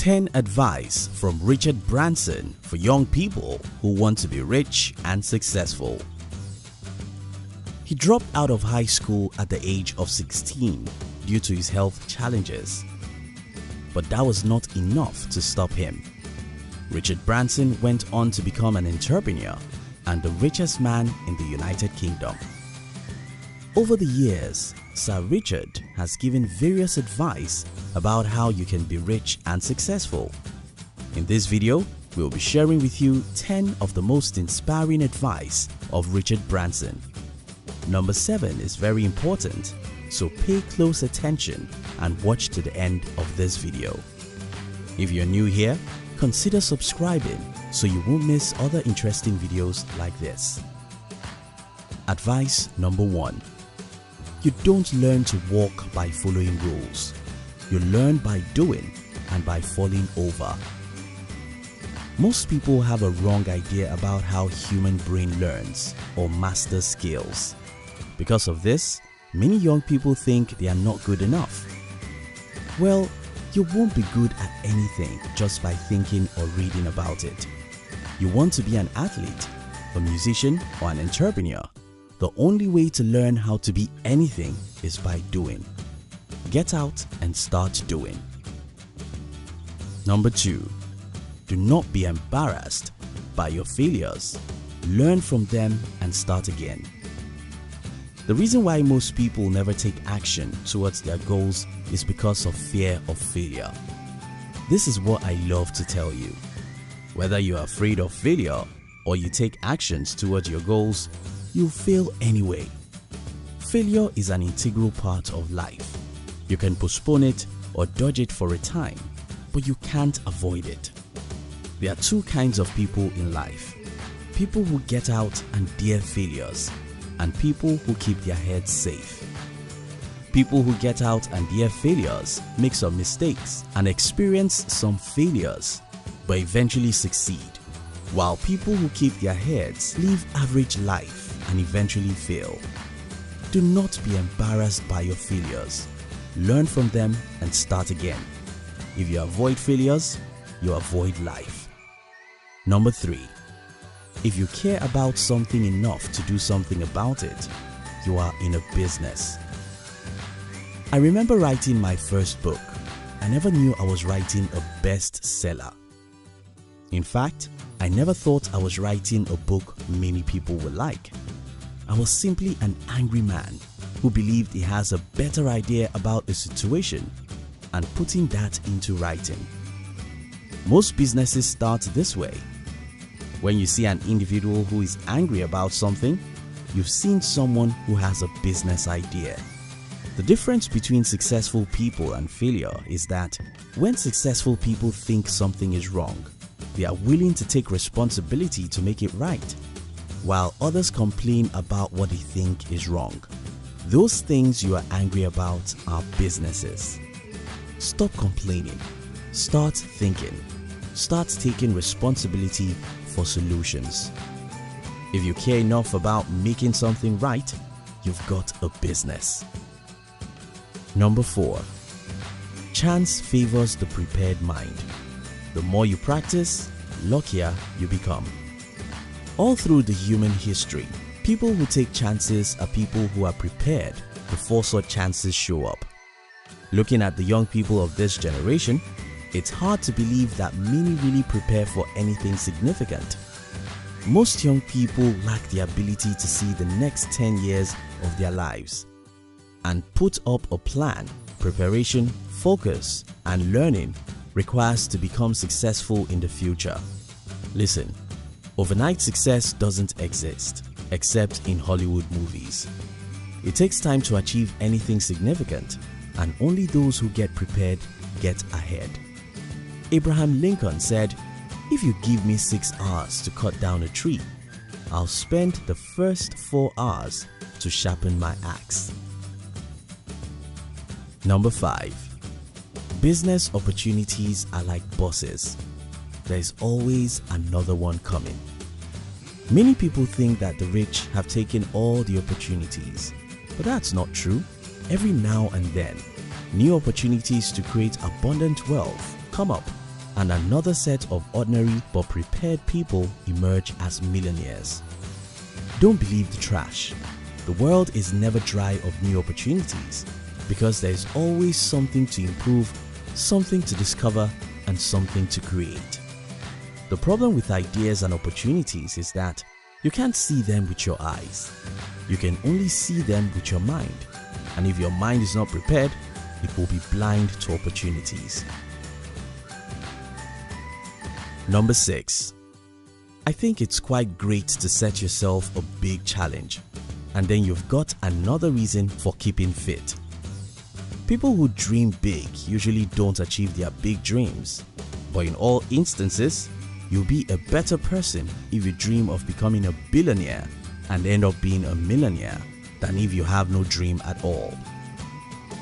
10 Advice from Richard Branson for young people who want to be rich and successful. He dropped out of high school at the age of 16 due to his health challenges. But that was not enough to stop him. Richard Branson went on to become an entrepreneur and the richest man in the United Kingdom. Over the years, Sir Richard has given various advice about how you can be rich and successful. In this video, we will be sharing with you 10 of the most inspiring advice of Richard Branson. Number 7 is very important, so pay close attention and watch to the end of this video. If you're new here, consider subscribing so you won't miss other interesting videos like this. Advice number 1. You don't learn to walk by following rules. You learn by doing and by falling over. Most people have a wrong idea about how human brain learns or masters skills. Because of this, many young people think they are not good enough. Well, you won't be good at anything just by thinking or reading about it. You want to be an athlete, a musician, or an entrepreneur. The only way to learn how to be anything is by doing. Get out and start doing. Number 2. Do not be embarrassed by your failures. Learn from them and start again. The reason why most people never take action towards their goals is because of fear of failure. This is what I love to tell you. Whether you are afraid of failure or you take actions towards your goals, you'll fail anyway. Failure is an integral part of life. You can postpone it or dodge it for a time, but you can't avoid it. There are two kinds of people in life: people who get out and dare failures, and people who keep their heads safe. People who get out and dare failures make some mistakes and experience some failures, but eventually succeed, while people who keep their heads live average life and eventually fail. Do not be embarrassed by your failures. Learn from them and start again. If you avoid failures, you avoid life. Number 3. If you care about something enough to do something about it, you are in a business. I remember writing my first book. I never knew I was writing a bestseller. In fact, I never thought I was writing a book many people would like. I was simply an angry man who believed he has a better idea about a situation and putting that into writing. Most businesses start this way. When you see an individual who is angry about something, you've seen someone who has a business idea. The difference between successful people and failure is that when successful people think something is wrong, they are willing to take responsibility to make it right, while others complain about what they think is wrong. Those things you are angry about are businesses. Stop complaining. Start thinking. Start taking responsibility for solutions. If you care enough about making something right, you've got a business. Number 4. Chance favors the prepared mind. The more you practice, luckier you become. All through the human history, people who take chances are people who are prepared before such chances show up. Looking at the young people of this generation, it's hard to believe that many really prepare for anything significant. Most young people lack the ability to see the next 10 years of their lives and put up a plan. Preparation, focus, and learning requires to become successful in the future. Listen, overnight success doesn't exist except in Hollywood movies. It takes time to achieve anything significant, and only those who get prepared get ahead. Abraham Lincoln said, "If you give me 6 hours to cut down a tree, I'll spend the first 4 hours to sharpen my axe." Number 5. Business opportunities are like buses. There is always another one coming. Many people think that the rich have taken all the opportunities, but that's not true. Every now and then, new opportunities to create abundant wealth come up and another set of ordinary but prepared people emerge as millionaires. Don't believe the trash. The world is never dry of new opportunities because there is always something to improve, something to discover, and something to create. The problem with ideas and opportunities is that you can't see them with your eyes. You can only see them with your mind. And if your mind is not prepared, it will be blind to opportunities. Number 6. I think it's quite great to set yourself a big challenge, and then you've got another reason for keeping fit. People who dream big usually don't achieve their big dreams, but in all instances, you'll be a better person if you dream of becoming a billionaire and end up being a millionaire than if you have no dream at all.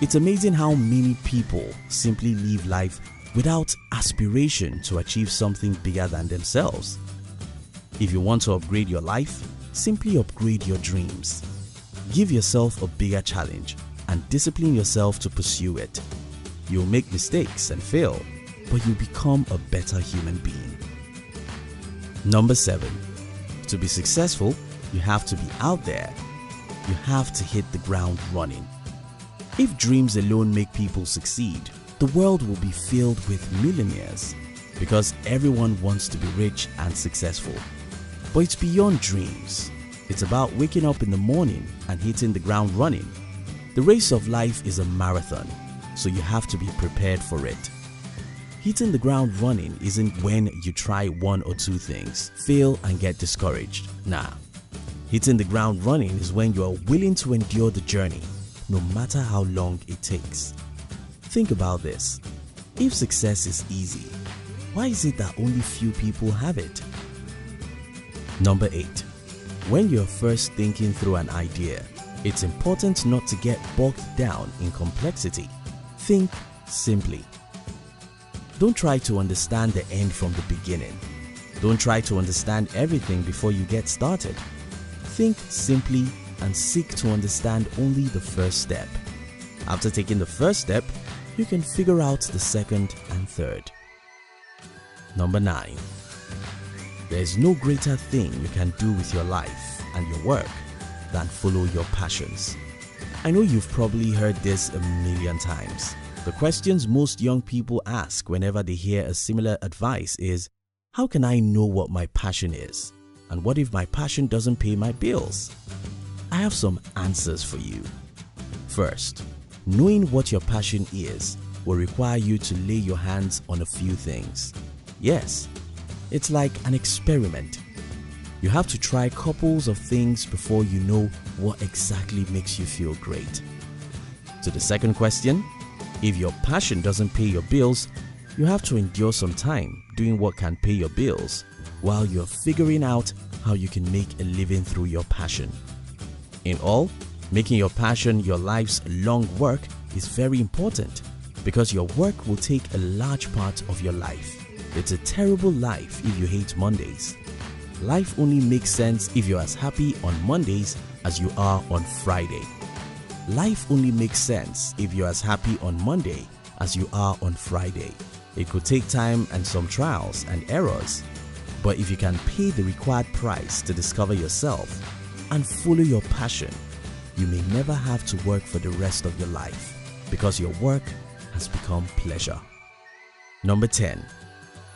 It's amazing how many people simply live life without aspiration to achieve something bigger than themselves. If you want to upgrade your life, simply upgrade your dreams. Give yourself a bigger challenge and discipline yourself to pursue it. You'll make mistakes and fail, but you'll become a better human being. Number 7. To be successful, you have to be out there. You have to hit the ground running. If dreams alone make people succeed, the world will be filled with millionaires because everyone wants to be rich and successful. But it's beyond dreams. It's about waking up in the morning and hitting the ground running. The race of life is a marathon, so you have to be prepared for it. Hitting the ground running isn't when you try one or two things, fail and get discouraged. Nah. Hitting the ground running is when you are willing to endure the journey, no matter how long it takes. Think about this. If success is easy, why is it that only few people have it? Number 8. When you're first thinking through an idea, it's important not to get bogged down in complexity. Think simply. Don't try to understand the end from the beginning. Don't try to understand everything before you get started. Think simply and seek to understand only the first step. After taking the first step, you can figure out the second and third. Number 9. There is no greater thing you can do with your life and your work than follow your passions. I know you've probably heard this a million times. The questions most young people ask whenever they hear a similar advice is, how can I know what my passion is? And what if my passion doesn't pay my bills? I have some answers for you. First, knowing what your passion is will require you to lay your hands on a few things. Yes, it's like an experiment. You have to try couples of things before you know what exactly makes you feel great. To the second question, if your passion doesn't pay your bills, you have to endure some time doing what can pay your bills while you're figuring out how you can make a living through your passion. In all, making your passion your life's long work is very important because your work will take a large part of your life. It's a terrible life if you hate Mondays. Life only makes sense if you're as happy on Mondays as you are on Friday. Life only makes sense if you're as happy on Monday as you are on Friday. It could take time and some trials and errors, but if you can pay the required price to discover yourself and follow your passion, you may never have to work for the rest of your life because your work has become pleasure. Number 10.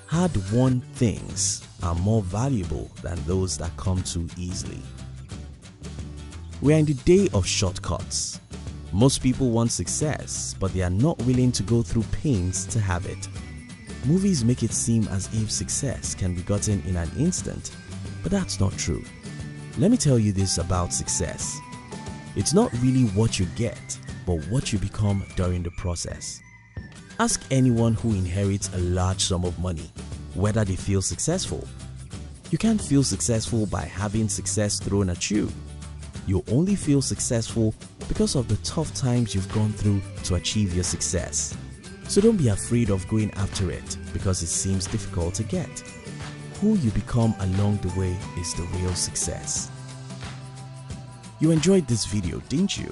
Hard-won things are more valuable than those that come too easily. We are in the day of shortcuts. Most people want success, but they are not willing to go through pains to have it. Movies make it seem as if success can be gotten in an instant, but that's not true. Let me tell you this about success. It's not really what you get, but what you become during the process. Ask anyone who inherits a large sum of money whether they feel successful. You can't feel successful by having success thrown at you. You only feel successful because of the tough times you've gone through to achieve your success. So don't be afraid of going after it because it seems difficult to get. Who you become along the way is the real success. You enjoyed this video, didn't you?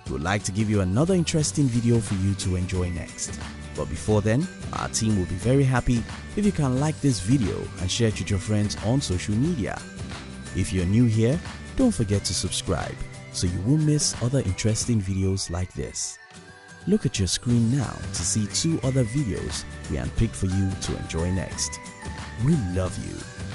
We would like to give you another interesting video for you to enjoy next. But before then, our team will be very happy if you can like this video and share it with your friends on social media. If you're new here, don't forget to subscribe so you won't miss other interesting videos like this. Look at your screen now to see 2 other videos we handpicked for you to enjoy next. We love you.